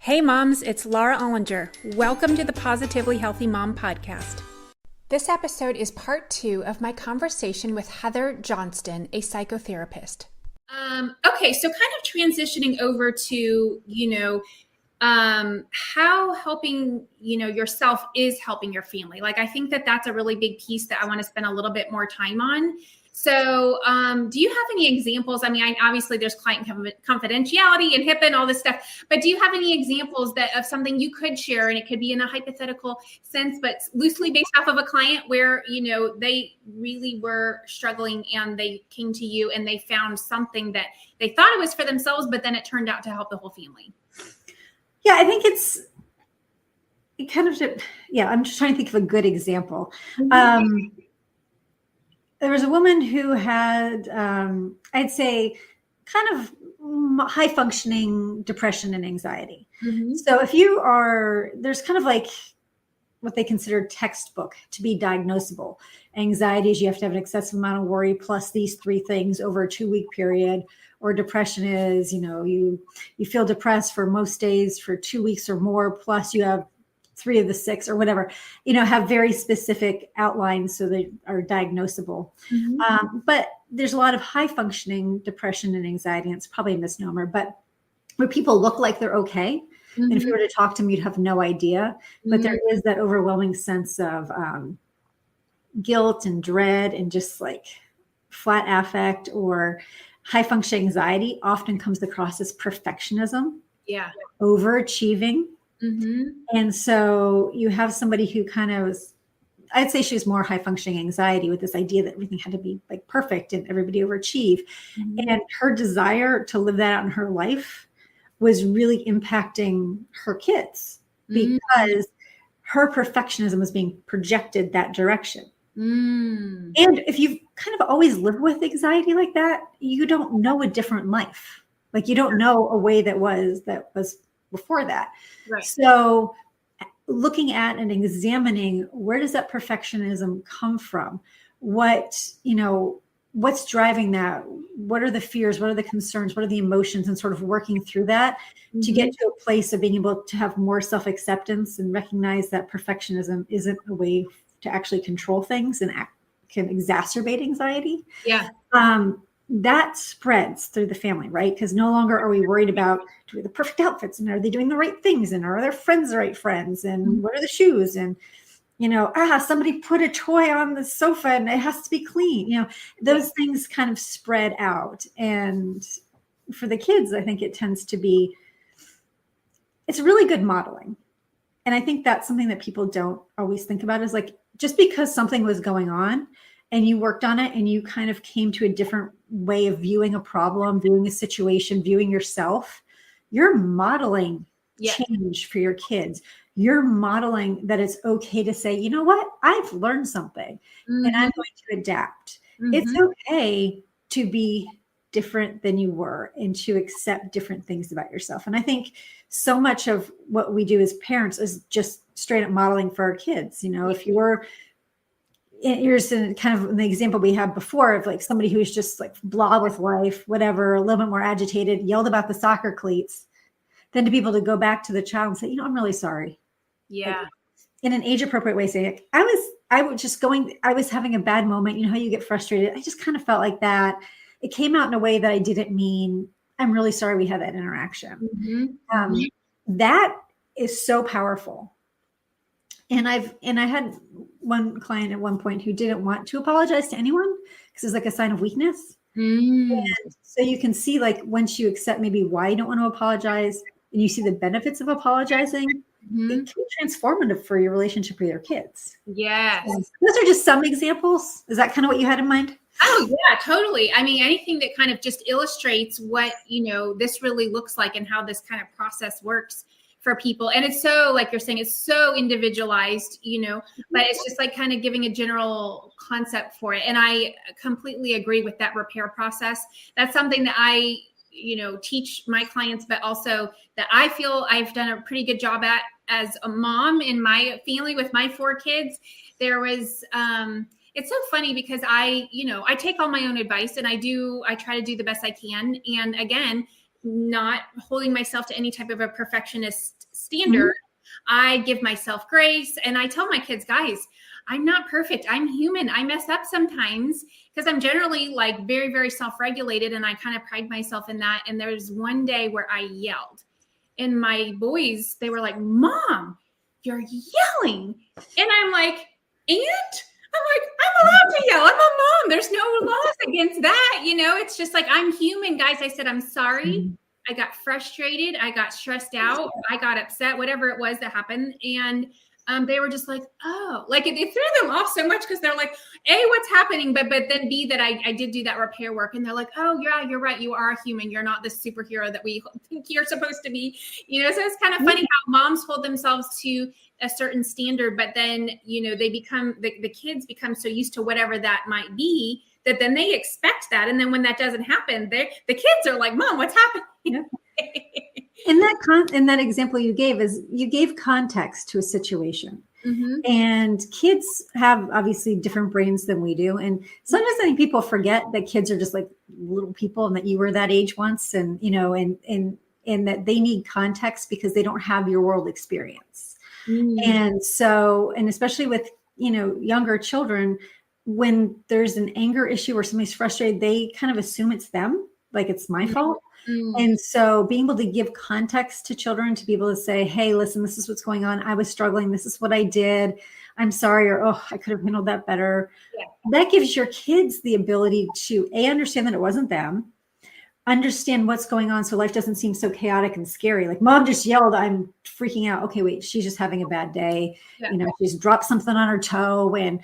Hey moms, it's Laura Ollinger. Welcome to the Positively Healthy Mom podcast. This episode is part 2 of my conversation with Heather Johnston, a psychotherapist. Okay, so kind of transitioning over to, how helping, yourself is helping your family. Like, I think that that's a really big piece that I want to spend a little bit more time on. So do you have any examples? I mean, obviously there's client confidentiality and HIPAA and all this stuff, but do you have any examples of something you could share? And it could be in a hypothetical sense, but loosely based off of a client where, they really were struggling and they came to you and they found something that they thought it was for themselves, but then it turned out to help the whole family. Yeah, I think I'm just trying to think of a good example. Mm-hmm. There was a woman who had, I'd say, kind of high functioning depression and anxiety. Mm-hmm. So there's kind of like what they consider textbook to be diagnosable. Anxiety is you have to have an excessive amount of worry plus these 3 things over a 2-week period. Or depression is, you feel depressed for most days for 2 weeks or more, plus you have 3 of the 6 or whatever, have very specific outlines so they are diagnosable. Mm-hmm. But there's a lot of high functioning depression and anxiety, and it's probably a misnomer, but where people look like they're okay. Mm-hmm. And if you were to talk to them, you'd have no idea. Mm-hmm. But there is that overwhelming sense of guilt and dread and just like flat affect or high functioning anxiety often comes across as perfectionism, overachieving. Mm-hmm. And so you have somebody who kind of I'd say she was more high functioning anxiety with this idea that everything had to be like perfect and everybody overachieve. Mm-hmm. And her desire to live that out in her life was really impacting her kids because her perfectionism was being projected that direction. Mm. And if you've kind of always lived with anxiety like that, you don't know a different life. Like you don't know a way that was before that. Right. So looking at and examining where does that perfectionism come from? What's driving that? What are the fears? What are the concerns? What are the emotions? And sort of working through that to get to a place of being able to have more self-acceptance and recognize that perfectionism isn't a way to actually control things and can exacerbate anxiety. Yeah. That spreads through the family, right? Because no longer are we worried about doing the perfect outfits and are they doing the right things and are their friends the right friends and what are the shoes and somebody put a toy on the sofa and it has to be clean. Those things kind of spread out. And for the kids, I think it tends to be, it's really good modeling. And I think that's something that people don't always think about is like, just because something was going on and you worked on it and you kind of came to a different way of viewing a problem, viewing a situation, viewing yourself, you're modeling change for your kids. You're modeling that it's okay to say, you know what, I've learned something and I'm going to adapt. Mm-hmm. It's okay to be different than you were and to accept different things about yourself. And I think so much of what we do as parents is just straight up modeling for our kids. If you were, here's kind of the example we had before of like somebody who's just like blah with life, whatever, a little bit more agitated, yelled about the soccer cleats, then to be able to go back to the child and say, I'm really sorry. Yeah. Like, in an age appropriate way, say, like, I was having a bad moment. You know how you get frustrated. I just kind of felt like that. It came out in a way that I didn't mean. I'm really sorry we had that interaction. Mm-hmm. That is so powerful. And I had one client at one point who didn't want to apologize to anyone because it's like a sign of weakness. And so you can see like once you accept maybe why you don't want to apologize and you see the benefits of apologizing, it can be transformative for your relationship with your kids. Yes. So those are just some examples. Is that kind of what you had in mind? Oh, yeah, totally. I mean, anything that kind of just illustrates what, this really looks like and how this kind of process works for people. And it's so, like you're saying, it's so individualized, but it's just like kind of giving a general concept for it. And I completely agree with that repair process. That's something that I, teach my clients, but also that I feel I've done a pretty good job at as a mom in my family with my 4 kids. There was, it's so funny because I take all my own advice and I try to do the best I can. And again, not holding myself to any type of a perfectionist standard. I give myself grace, and I tell my kids, guys, I'm not perfect. I'm human. I mess up sometimes because I'm generally like very, very self-regulated, and I kind of pride myself in that. And there's one day where I yelled, and my boys, they were like, Mom, you're yelling. And I'm like, I'm allowed to yell. I'm a mom. There's no laws against that. It's just like, I'm human, guys. I said, I'm sorry. I got frustrated. I got stressed out. I got upset, whatever it was that happened. And they were just like, oh, like it threw them off so much because they're like, A, what's happening? But then B, that I did do that repair work. And they're like, oh, yeah, you're right. You are a human. You're not this superhero that we think you're supposed to be. So it's kind of funny how moms hold themselves to a certain standard, but then, they become, the kids become so used to whatever that might be that then they expect that. And then when that doesn't happen, the kids are like, Mom, what's happening? In that example you gave is you gave context to a situation. And kids have obviously different brains than we do. And sometimes I think people forget that kids are just like little people and that you were that age once, and, and that they need context because they don't have your world experience. And so, and especially with, younger children, when there's an anger issue or somebody's frustrated, they kind of assume it's them, like it's my fault. And so being able to give context to children, to be able to say, hey, listen, this is what's going on. I was struggling. This is what I did. I'm sorry. Or, oh, I could have handled that better. Yeah. That gives your kids the ability to understand that it wasn't them, understand what's going on. So life doesn't seem so chaotic and scary. Like, Mom just yelled, I'm freaking out. Okay, wait, she's just having a bad day. Yeah. She's dropped something on her toe and,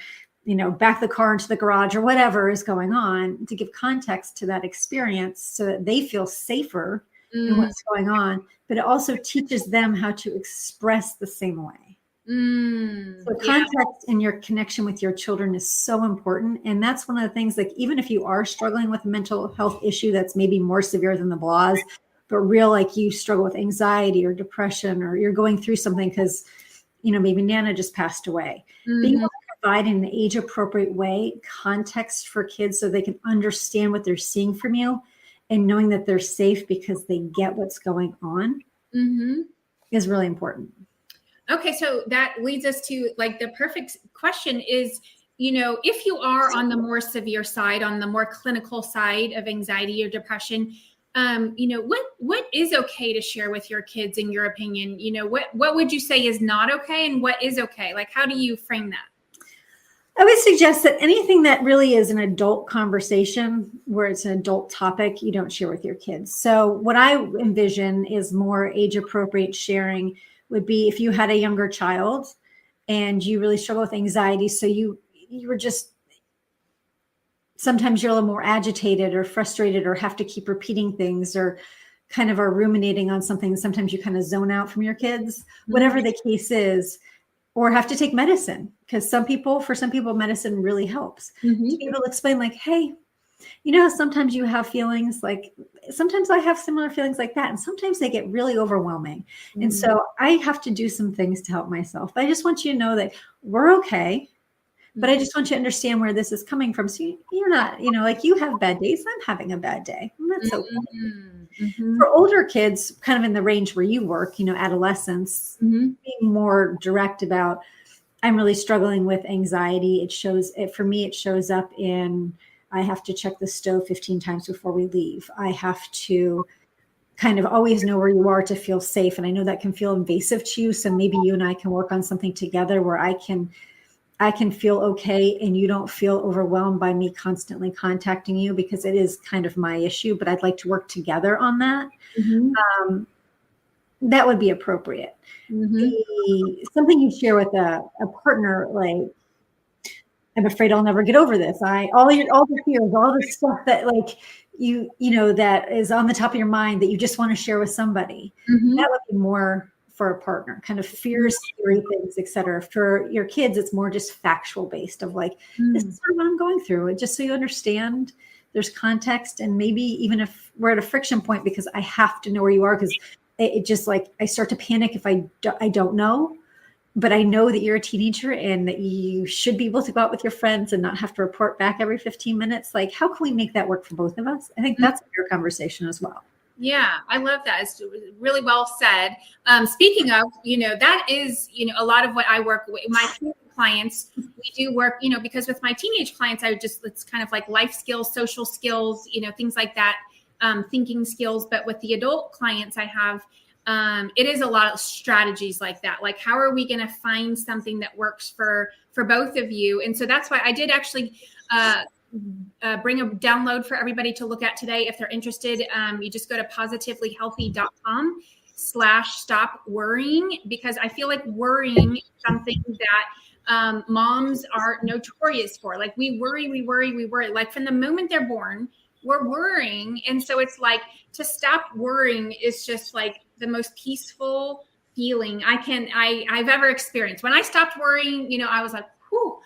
back the car into the garage or whatever is going on, to give context to that experience so that they feel safer in what's going on. But it also teaches them how to express the same way. So context in your connection with your children is so important. And that's one of the things, like, even if you are struggling with a mental health issue that's maybe more severe than the blahs, but real, like you struggle with anxiety or depression, or you're going through something because, maybe Nana just passed away. Being able to provide in an age appropriate way context for kids so they can understand what they're seeing from you, and knowing that they're safe because they get what's going on is really important. Okay. So that leads us to like the perfect question is, if you are on the more severe side, on the more clinical side of anxiety or depression, what is okay to share with your kids, in your opinion? What would you say is not okay, and what is okay? Like, how do you frame that? I would suggest that anything that really is an adult conversation, where it's an adult topic, you don't share with your kids. So what I envision is more age appropriate sharing would be if you had a younger child and you really struggle with anxiety. So you were just, sometimes you're a little more agitated or frustrated, or have to keep repeating things, or kind of are ruminating on something. Sometimes you kind of zone out from your kids, whatever the case is, or have to take medicine, because for some people, medicine really helps. To be able to explain, like, hey, sometimes you have feelings like, sometimes I have similar feelings like that. And sometimes they get really overwhelming. And so I have to do some things to help myself. But I just want you to know that we're okay. But I just want you to understand where this is coming from. So you're not, like, you have bad days. I'm having a bad day. And that's okay. For older kids, kind of in the range where you work, adolescents, being more direct about, I'm really struggling with anxiety. For me, it shows up in, I have to check the stove 15 times before we leave. I have to kind of always know where you are to feel safe. And I know that can feel invasive to you. So maybe you and I can work on something together where I can feel okay and you don't feel overwhelmed by me constantly contacting you, because it is kind of my issue, but I'd like to work together on that. That would be appropriate. Something you share with a partner, like, I'm afraid I'll never get over this. All the fears, all the stuff that, like, that is on the top of your mind that you just want to share with somebody. That would be more for a partner, kind of fears, scary things, et cetera. For your kids, it's more just factual based of like, this is what I'm going through. And just so you understand, there's context. And maybe even if we're at a friction point, because I have to know where you are, because it just, like, I start to panic if I don't know, but I know that you're a teenager and that you should be able to go out with your friends and not have to report back every 15 minutes. Like, how can we make that work for both of us? I think that's a fair conversation as well. Yeah, I love that. It's really well said. Speaking of, that is, a lot of what I work with my clients. We do work, because with my teenage clients, it's kind of like life skills, social skills, things like that, thinking skills. But with the adult clients I have, it is a lot of strategies like that. Like, how are we going to find something that works for both of you? And so that's why I did actually, bring a download for everybody to look at today. If they're interested, you just go to positivelyhealthy.com/stop worrying, because I feel like worrying is something that moms are notorious for. Like, we worry. Like, from the moment they're born, we're worrying. And so it's like, to stop worrying is just like the most peaceful feeling I've ever experienced. When I stopped worrying, I was like, whew,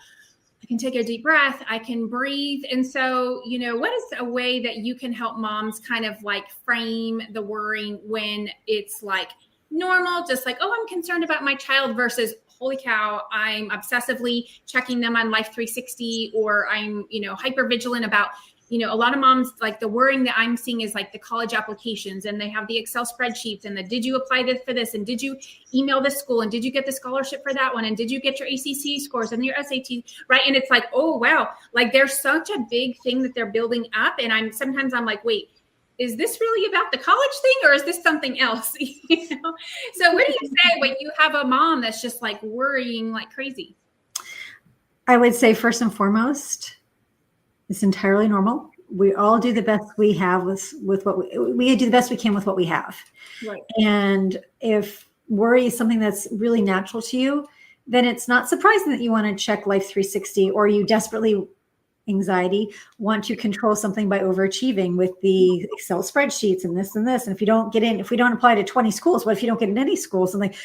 I can take a deep breath. I can breathe. And so, what is a way that you can help moms kind of like frame the worrying when it's like normal, just like, oh, I'm concerned about my child, versus, holy cow, I'm obsessively checking them on Life 360, or I'm, hyper vigilant about, a lot of moms, like, the worrying that I'm seeing is like the college applications, and they have the Excel spreadsheets, and did you apply for this? And did you email this school? And did you get the scholarship for that one? And did you get your ACC scores and your SAT? Right. And it's like, oh, wow. Like, there's such a big thing that they're building up. And sometimes I'm like, wait, is this really about the college thing, or is this something else? So what do you say when you have a mom that's just like worrying like crazy? I would say, first and foremost, it's entirely normal. We all do the best we have with what we do the best we can with what we have. Right. And if worry is something that's really natural to you, then it's not surprising that you want to check Life 360, or you desperately, anxiety, want to control something by overachieving with the Excel spreadsheets and this and this. And if we don't apply to 20 schools, what if you don't get in any schools? And like,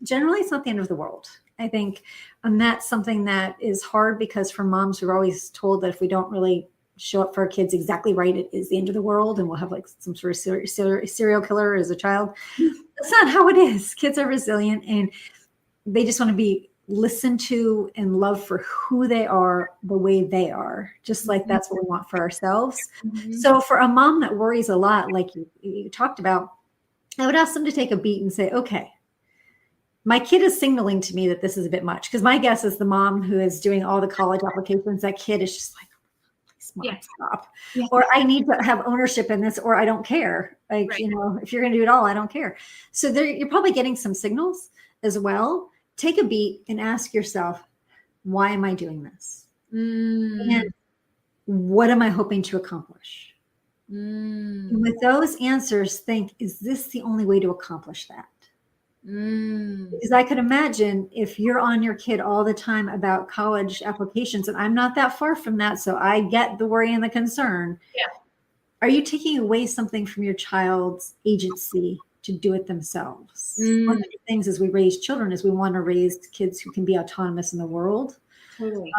generally, it's not the end of the world, I think. And that's something that is hard, because for moms, we're always told that if we don't really show up for our kids exactly right, it is the end of the world, and we'll have like some sort of serial killer as a child. That's not how it is. Kids are resilient, and they just want to be listened to and loved for who they are, the way they are, just like that's what we want for ourselves. Mm-hmm. So for a mom that worries a lot, like you talked about, I would ask them to take a beat and say, okay, my kid is signaling to me that this is a bit much. Because my guess is the mom who is doing all the college applications, that kid is just like, please, mom, stop. Yeah. Or I need to have ownership in this, or I don't care. Like, right. If you're going to do it all, I don't care. So you're probably getting some signals as well. Take a beat and ask yourself, why am I doing this? And what am I hoping to accomplish? And with those answers, think, is this the only way to accomplish that? Because I could imagine if you're on your kid all the time about college applications, and I'm not that far from that, so I get the worry and the concern. Yeah. Are you taking away something from your child's agency to do it themselves? One of the things as we raise children is we want to raise kids who can be autonomous in the world. Totally.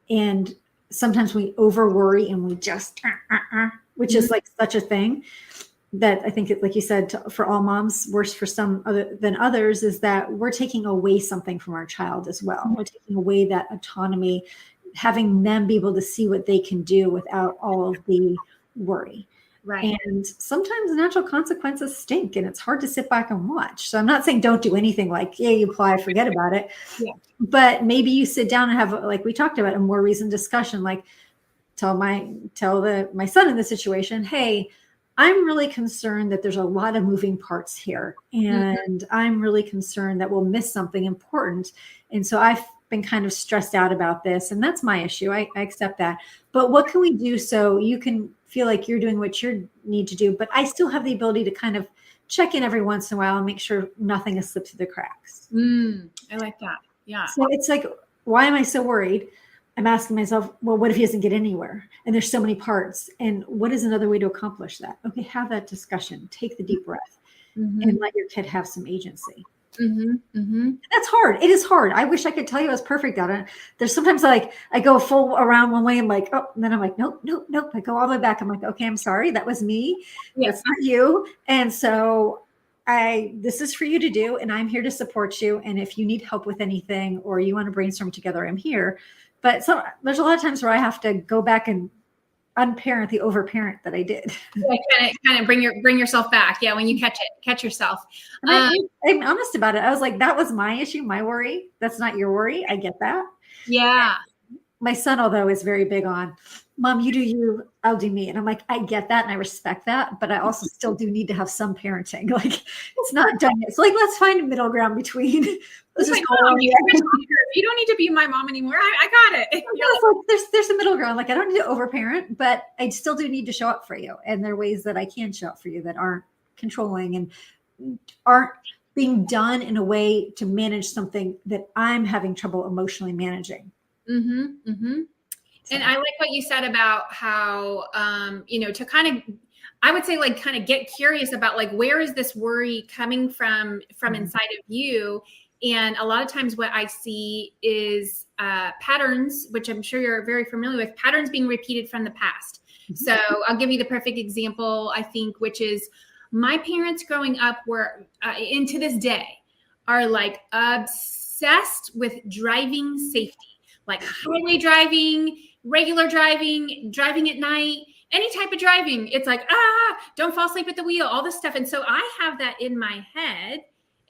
And sometimes we over worry and we just, which is like such a thing. That I think, like you said, for all moms, worse for some other than others, is that we're taking away something from our child as well. We're taking away that autonomy, having them be able to see what they can do without all of the worry. Right. And sometimes the natural consequences stink, and it's hard to sit back and watch. So I'm not saying don't do anything, like, yeah, you apply, forget about it. Yeah. But maybe you sit down and have, like we talked about, a more reasoned discussion, like tell my son in this situation, hey, I'm really concerned that there's a lot of moving parts here, and I'm really concerned that we'll miss something important. And so I've been kind of stressed out about this, and that's my issue. I accept that. But what can we do so you can feel like you're doing what you need to do, but I still have the ability to kind of check in every once in a while and make sure nothing has slipped through the cracks. I like that. Yeah. So it's like, why am I so worried? I'm asking myself, well, what if he doesn't get anywhere? And there's so many parts. And what is another way to accomplish that? Okay, have that discussion. Take the deep breath and let your kid have some agency. That's hard. It is hard. I wish I could tell you I was perfect at it. There's sometimes like I go full around one way. I'm like, oh, and then I'm like, nope. I go all the way back. I'm like, okay, I'm sorry. That was me. That's not you. And so this is for you to do. And I'm here to support you. And if you need help with anything, or you want to brainstorm together, I'm here. But so there's a lot of times where I have to go back and unparent, the overparent that I did. Kind of bring yourself back. Yeah. When you catch yourself. And I'm honest about it. I was like, that was my issue, my worry. That's not your worry. I get that. Yeah. My son, although, is very big on, Mom, you do you, I'll do me. And I'm like, I get that and I respect that, but I also still do need to have some parenting. Like, it's not done yet. So like, let's find a middle ground between. Let's just go on. You don't need to be my mom anymore. I got it. Like, there's a middle ground. Like, I don't need to overparent, but I still do need to show up for you. And there are ways that I can show up for you that aren't controlling and aren't being done in a way to manage something that I'm having trouble emotionally managing. Mm-hmm. Mm-hmm. And I like what you said about how, to kind of, I would say like kind of get curious about like, where is this worry coming from inside of you? And a lot of times what I see is patterns, which I'm sure you're very familiar with, patterns being repeated from the past. Mm-hmm. So I'll give you the perfect example, I think, which is my parents growing up were, into this day, are like obsessed with driving safety. Like highway driving, regular driving, driving at night, any type of driving. It's like, don't fall asleep at the wheel, all this stuff. And so I have that in my head.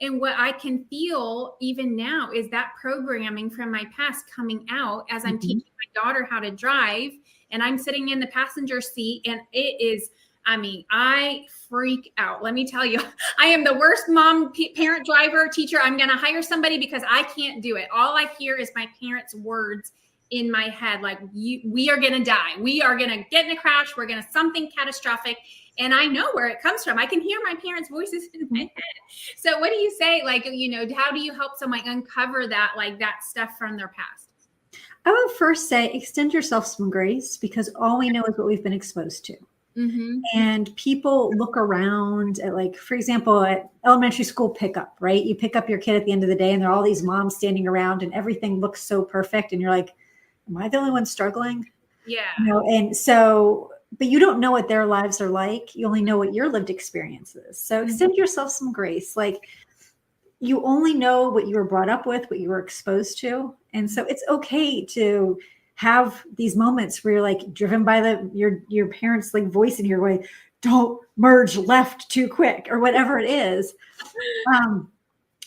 And what I can feel even now is that programming from my past coming out as I'm teaching my daughter how to drive. And I'm sitting in the passenger seat, and it is, I freak out. Let me tell you, I am the worst mom, parent, driver, teacher. I'm going to hire somebody because I can't do it. All I hear is my parents' words in my head. Like, we are going to die. We are going to get in a crash. We're going to something catastrophic. And I know where it comes from. I can hear my parents' voices in my head. So what do you say? Like, how do you help someone uncover that, like that stuff from their past? I would first say, extend yourself some grace, because all we know is what we've been exposed to. Mm-hmm. And people look around at, like, for example, at elementary school pickup, right? You pick up your kid at the end of the day and there are all these moms standing around and everything looks so perfect. And you're like, am I the only one struggling? Yeah. And so, but you don't know what their lives are like. You only know what your lived experience is. So extend yourself some grace. Like, you only know what you were brought up with, what you were exposed to. And so it's okay to have these moments where you're like driven by your parents' like voice in your way, don't merge left too quick or whatever it is.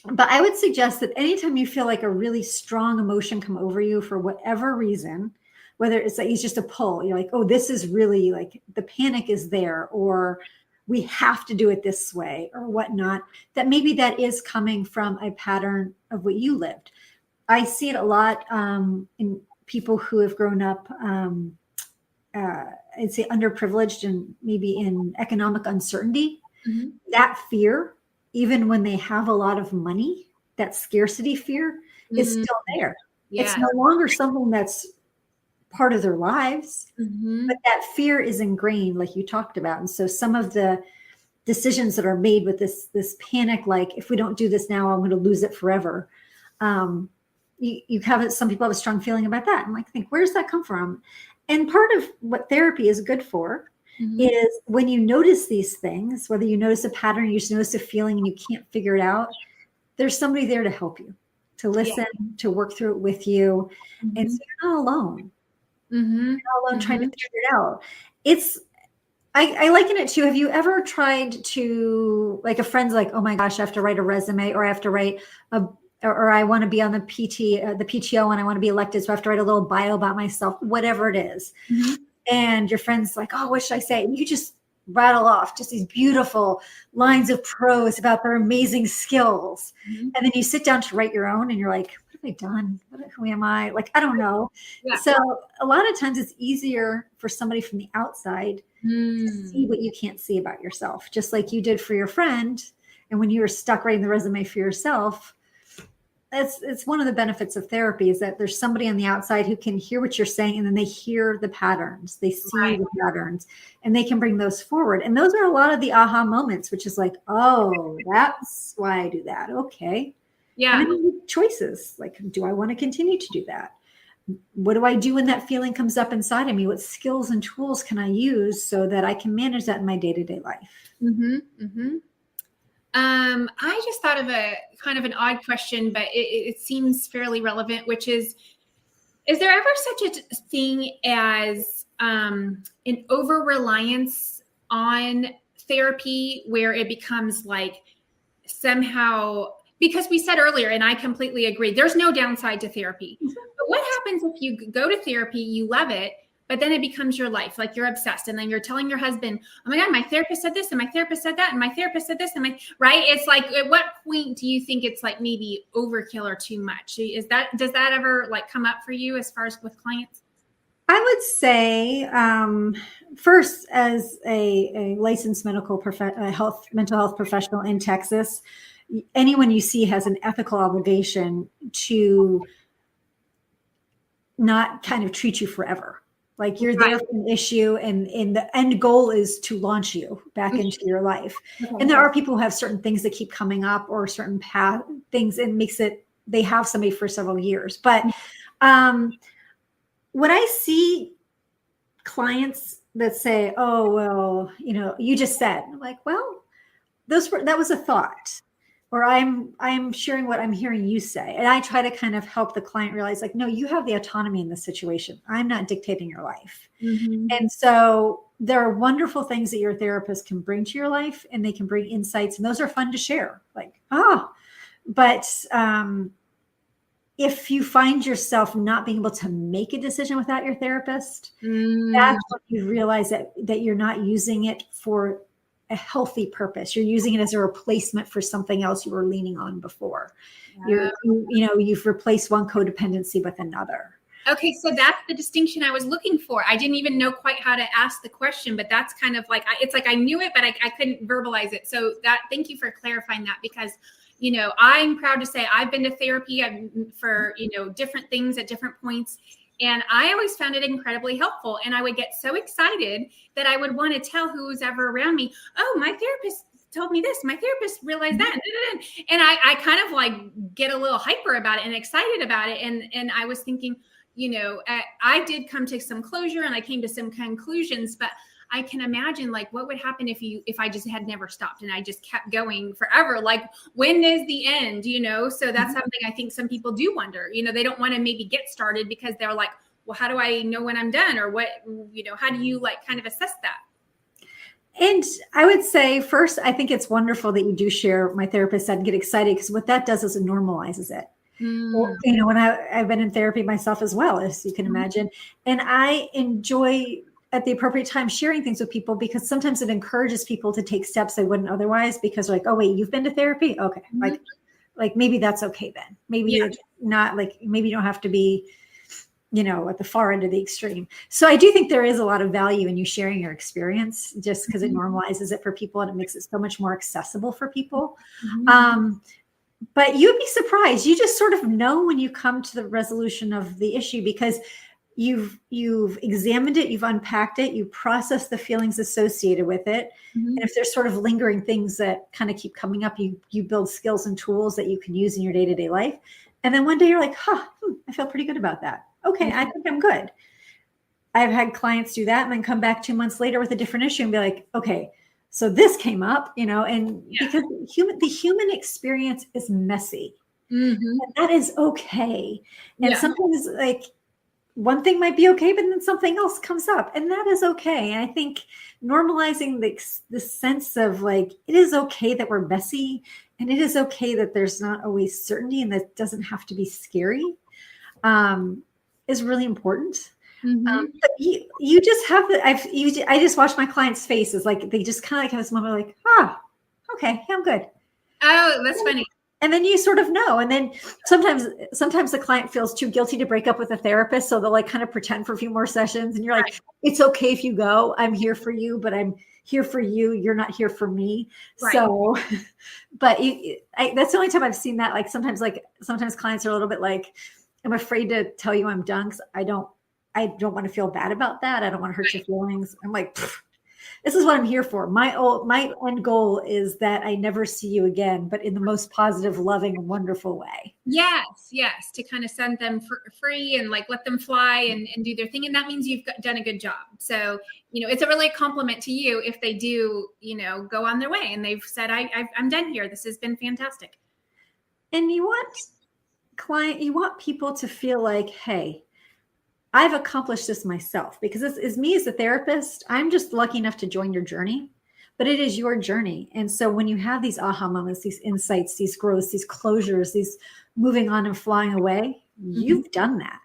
But I would suggest that anytime you feel like a really strong emotion come over you for whatever reason, whether it's like it's just a pull, you're like, oh, this is really like the panic is there, or we have to do it this way or whatnot, that maybe that is coming from a pattern of what you lived. I see it a lot in people who have grown up, I'd say underprivileged and maybe in economic uncertainty. Mm-hmm. That fear, even when they have a lot of money, that scarcity fear is still there. Yeah. It's no longer something that's part of their lives, but that fear is ingrained, like you talked about. And so some of the decisions that are made with this panic, like, if we don't do this now, I'm going to lose it forever. You have some people have a strong feeling about that. And like, think, where does that come from? And part of what therapy is good for is when you notice these things, whether you notice a pattern, you just notice a feeling and you can't figure it out, there's somebody there to help you, to listen, to work through it with you. And so you're not alone. You're not alone trying to figure it out. I liken it to, have you ever tried to, like, a friend's like, oh my gosh, I have to write a resume, or I have to write or I want to be on the PTO and I want to be elected, so I have to write a little bio about myself, whatever it is. And your friend's like, oh, what should I say? And you just rattle off just these beautiful lines of prose about their amazing skills. And then you sit down to write your own and you're like, what have I done? Who am I? Like, I don't know. Yeah. So a lot of times it's easier for somebody from the outside to see what you can't see about yourself, just like you did for your friend. And when you were stuck writing the resume for yourself, it's one of the benefits of therapy, is that there's somebody on the outside who can hear what you're saying, and then they hear the patterns, they see the patterns, and they can bring those forward. And those are a lot of the aha moments, which is like, oh, that's why I do that. Okay. Yeah. And then you make choices. Like, do I want to continue to do that? What do I do when that feeling comes up inside of me? What skills and tools can I use so that I can manage that in my day-to-day life? I just thought of a kind of an odd question, but it seems fairly relevant, which is there ever such a thing as an over reliance on therapy where it becomes like somehow, because we said earlier, and I completely agree, there's no downside to therapy. But what happens if you go to therapy, you love it, but then it becomes your life, like you're obsessed, and then you're telling your husband, oh my God, my therapist said this, and my therapist said that, and my therapist said this, and right? It's like, at what point do you think it's like maybe overkill or too much? Does that ever like come up for you as far as with clients? I would say, first, as a licensed mental health professional in Texas, anyone you see has an ethical obligation to not kind of treat you forever. Like you're there for an issue, and the end goal is to launch you back into your life. Okay. And there are people who have certain things that keep coming up, or certain things, and makes it, they have somebody for several years. But when I see clients that say, oh, well, you just said, I'm like, well, that was a thought. Or I'm sharing what I'm hearing you say. And I try to kind of help the client realize, like, no, you have the autonomy in this situation. I'm not dictating your life. Mm-hmm. And so there are wonderful things that your therapist can bring to your life, and they can bring insights, and those are fun to share. Like, but if you find yourself not being able to make a decision without your therapist, that's when you realize that you're not using it for a healthy purpose. You're using it as a replacement for something else you were leaning on before. Yeah. You've replaced one codependency with another. Okay, so that's the distinction I was looking for. I didn't even know quite how to ask the question, but that's kind of like, it's like I knew it, but I couldn't verbalize it. So thank you for clarifying that, because I'm proud to say I've been to therapy for different things at different points. And I always found it incredibly helpful. And I would get so excited that I would want to tell who was ever around me, oh, my therapist told me this, my therapist realized that. And I kind of like get a little hyper about it and excited about it. And I was thinking, I did come to some closure, and I came to some conclusions, but I can imagine like what would happen if I just had never stopped and I just kept going forever. Like, when is the end, So that's something I think some people do wonder, they don't want to maybe get started because they're like, well, how do I know when I'm done, or what, how do you like kind of assess that? And I would say first, I think it's wonderful that you do share my therapist said and get excited, because what that does is it normalizes it. Well, when I've been in therapy myself as well, as you can imagine, and I enjoy at the appropriate time sharing things with people, because sometimes it encourages people to take steps they wouldn't otherwise, because like, oh wait, you've been to therapy? Okay. Like maybe that's okay then. Maybe you're not like, maybe you don't have to be, at the far end of the extreme. So I do think there is a lot of value in you sharing your experience, just because it normalizes it for people, and it makes it so much more accessible for people. But you'd be surprised. You just sort of know when you come to the resolution of the issue, because you've examined it, you've unpacked it, you process the feelings associated with it. And if there's sort of lingering things that kind of keep coming up, you build skills and tools that you can use in your day-to-day life. And then one day you're like, I feel pretty good about that. Okay, I think I'm good. I've had clients do that and then come back 2 months later with a different issue and be like, okay, so this came up, because the human experience is messy. And that is okay. And sometimes like one thing might be okay, but then something else comes up, and that is okay. And I think normalizing the sense of like, it is okay that we're messy, and it is okay that there's not always certainty, and that doesn't have to be scary, is really important. But you just have I just watch my clients' faces, like they just kind of like have this moment like, okay, I'm good. Oh, that's funny. And then you sort of know. And then sometimes the client feels too guilty to break up with a therapist, so they'll like kind of pretend for a few more sessions, and you're like, it's okay if you go. I'm here for you, but I'm here for you. You're not here for me. Right. So, but that's the only time I've seen that. Like sometimes clients are a little bit like, I'm afraid to tell you I'm done, because I don't want to feel bad about that. I don't want to hurt your feelings. I'm like, this is what I'm here for. My end goal is that I never see you again, but in the most positive, loving, wonderful way. Yes. To kind of send them free and like let them fly and do their thing. And that means you've done a good job. So, it's a really compliment to you if they do, go on their way and they've said, I'm done here. This has been fantastic. And you want people to feel like, hey, I've accomplished this myself because as me as a therapist, I'm just lucky enough to join your journey, but it is your journey. And so when you have these aha moments, these insights, these growths, these closures, these moving on and flying away, you've done that.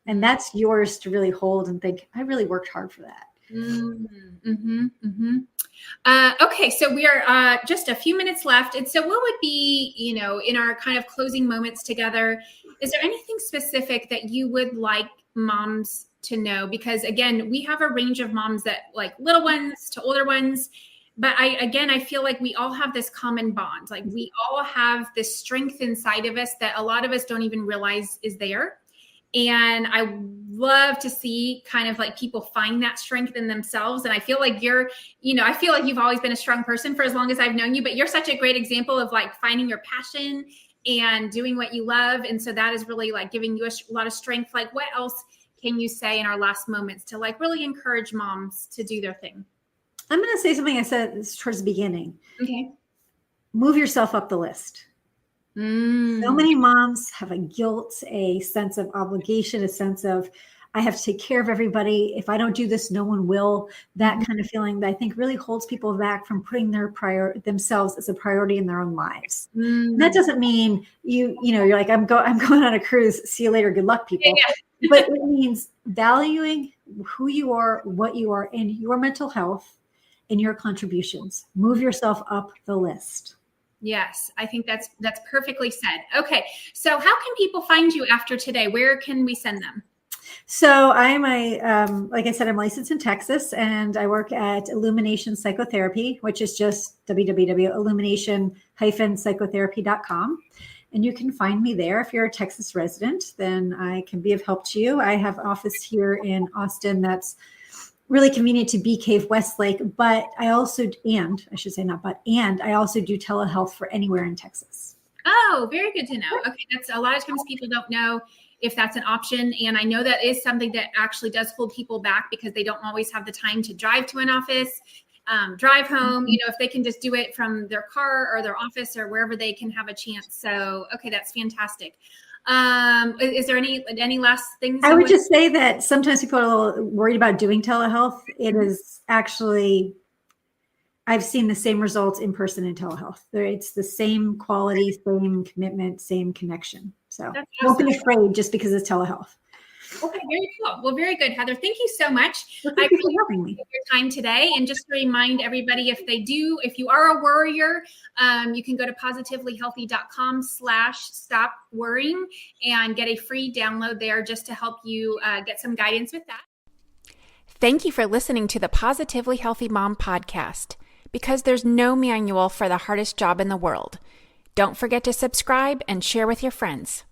And that's yours to really hold and think, I really worked hard for that. Okay, so we are just a few minutes left. And so what would be, in our kind of closing moments together, is there anything specific that you would like moms to know? Because again, we have a range of moms that like little ones to older ones. But I feel like we all have this common bond. Like we all have this strength inside of us that a lot of us don't even realize is there. And I love to see kind of like people find that strength in themselves. And I feel like I feel like you've always been a strong person for as long as I've known you, but you're such a great example of like finding your passion and doing what you love. And so that is really like giving you a lot of strength. Like what else can you say in our last moments to like really encourage moms to do their thing? I'm going to say something I said towards the beginning. Okay. Move yourself up the list. So many moms have a guilt, a sense of obligation, a sense of, I have to take care of everybody. If I don't do this, no one will. That kind of feeling that I think really holds people back from putting themselves as a priority in their own lives. And that doesn't mean you're like, I'm going on a cruise. See you later. Good luck, people. Yeah. But it means valuing who you are, what you are, and your mental health and your contributions. Move yourself up the list. Yes, I think that's perfectly said. Okay, so how can people find you after today? Where can we send them? So I'm like I said, I'm licensed in Texas, and I work at Illumination Psychotherapy, which is just www.illumination-psychotherapy.com. And you can find me there. If you're a Texas resident, then I can be of help to you. I have an office here in Austin that's really convenient to Bee Cave, Westlake, but I also, and I should say not but, and I also do telehealth for anywhere in Texas. Oh, very good to know. Okay, that's a lot of times people don't know if that's an option. And I know that is something that actually does hold people back because they don't always have the time to drive to an office, drive home, if they can just do it from their car or their office or wherever they can have a chance. So, okay, that's fantastic. Is there any last things? I would just say that sometimes people are a little worried about doing telehealth. It is actually, I've seen the same results in person in telehealth. It's the same quality, same commitment, same connection. So don't be afraid just because it's telehealth. Okay, very cool. Well, very good, Heather. Thank you so much. Well, thank you for having me. Your time today. And just to remind everybody, if you are a worrier, you can go to positivelyhealthy.com/stop worrying and get a free download there just to help you get some guidance with that. Thank you for listening to the Positively Healthy Mom podcast, because there's no manual for the hardest job in the world. Don't forget to subscribe and share with your friends.